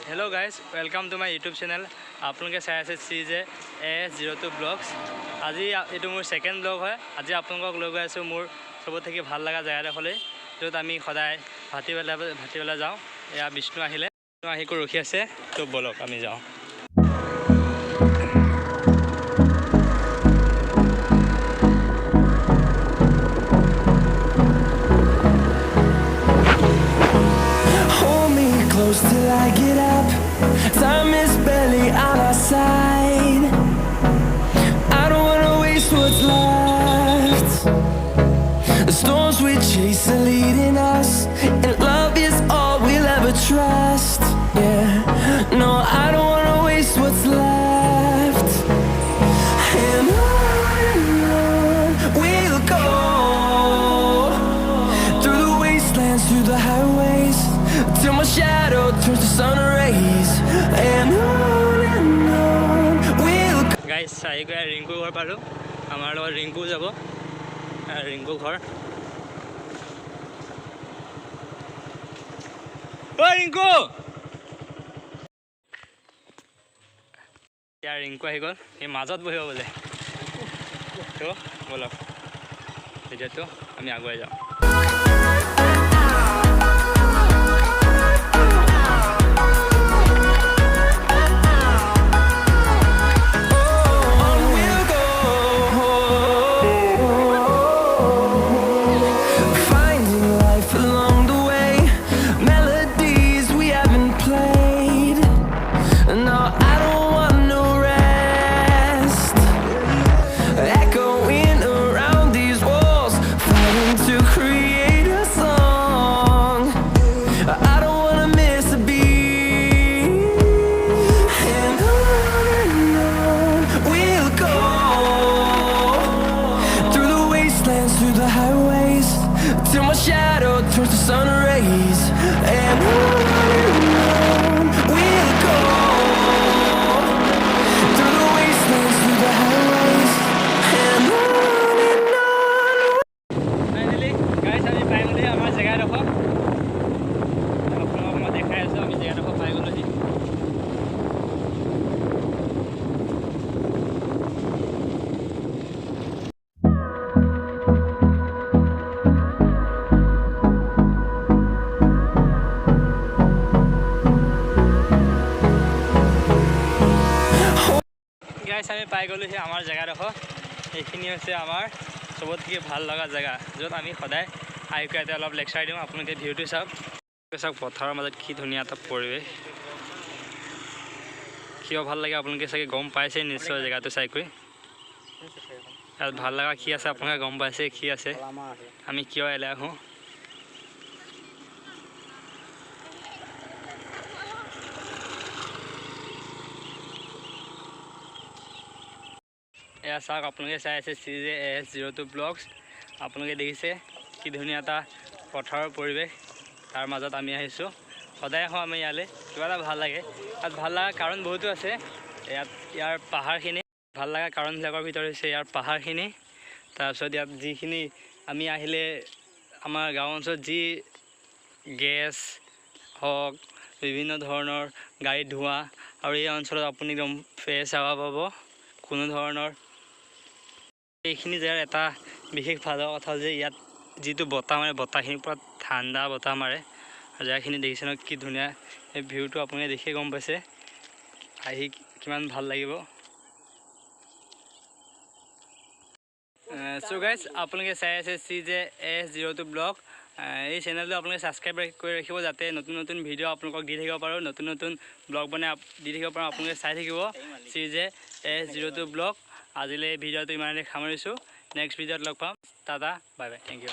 Hello guys, welcome to my YouTube channel. आपलोगे चाइ आछे CJ AS02 Vlogs. আজি এটো মোৰ সেকেন্ড ব্লগ হয়। আজি আপোনালোকক লৈ গৈ আছো মোৰ সবথেকে ভাল লাগা জায়গা দেখলে যত আমি সদায় ভাটিবেলা যাওঁ। এয়া বিষ্ণু আহিলে আহিকো ৰখি আছে তো বলক আমি যাওঁ। Close till I get up. Time is barely on our side. I don't wanna waste what's left. The storms we chase are leading us, and love is all we'll ever trust. Yeah, no, I don't wanna waste what's left. And on we'll go, through the wastelands, through the highways, till my shadow turns to sun rays. And on we'll go. Guys, I go Rinku ঘর পালো আমার লগত রিঙ্কু যাব রিঙ্কু ঘর ও রিঙ্কু ইয়াৰ ৰিঙ্কু আহি গ'ল এই মাজত বহিব বলে তো বলক ভিডিওটো আমি আগুৱাই যাওঁ till my shadow turns to sun rays. And on we'll go, through the wastelands, through the highways. And on. Finally, guys, আমি পাই গ'লো আমাৰ জেগাডোখৰ আপোনালোকক মই দেখাই আছোঁ আমি জেগাডোখৰ পাই গ'লোহি আমি পাই গ'লোহি আমাৰ জেগাডোখৰ এইখিনি হৈছে আমাৰ সবতকৈ ভাল লগা জেগা য'ত আমি সদায় আহিকে ইয়াতে অলপ লেকচাৰ দিওঁ আপোনালোকে ভিউটো চাওক পথাৰৰ মাজত কি ধুনীয়া এটা পৰিৱেশ কিয় ভাল লাগে আপোনালোকে চাগে গম পাইছে নিশ্চয় জেগাটো চাইকৈ ইয়াত ভাল লগা কি আছে আপোনালোকে গম পাইছে কি আছে আমি কিয় এলাই আহোঁ এয়া চাওক আপোনালোকে চাই আছে CJ AS02 Vlogs আপোনালোকে দেখিছে কি ধুনীয়া এটা পথাৰৰ পৰিৱেশ তাৰ মাজত আমি আহিছোঁ সদায় আহোঁ আমি ইয়ালৈ কিবা এটা ভাল লাগে ইয়াত ভাল লগা কাৰণ বহুতো আছে ইয়াৰ পাহাৰখিনি ভাল লগা কাৰণবিলাকৰ ভিতৰত হৈছে ইয়াৰ পাহাৰখিনি তাৰপিছত ইয়াত যিখিনি আমি আহিলে আমাৰ গাঁও অঞ্চলত যি গেছ হওক বিভিন্ন ধৰণৰ গাড়ী ধোঁৱা আৰু এই অঞ্চলত আপুনি একদম ফ্ৰেছ হাৱা পাব কোনো ধৰণৰ এইখিনি জেগাৰ এটা বিশেষ ভাল কথা যে ইয়াত যিটো বতাহ মাৰে বতাহখিনিৰ পৰা ঠাণ্ডা বতাহ মাৰে আৰু জেগাখিনি দেখিছে ন কি ধুনীয়া এই ভিউটো আপুনি দেখিয়ে গম পাইছে আহি কিমান ভাল লাগিব সো গাইজ আপোনালোকে চাই আছে CJ AS02 Vlog এই চেনেলটো আপোনালোকে ছাবস্ক্ৰাইব কৰি ৰাখিব যাতে নতুন নতুন ভিডিঅ' আপোনালোকক দি থাকিব পাৰোঁ নতুন নতুন ব্লগ বনাই দি থাকিব পাৰোঁ আপোনালোকে চাই থাকিব CJ AS02 Vlog আজিলৈ ভিডিঅ'টো ইমানতে সামৰিছোঁ নেক্সট ভিডিঅ'ত লগ পাম tata bye bye thank U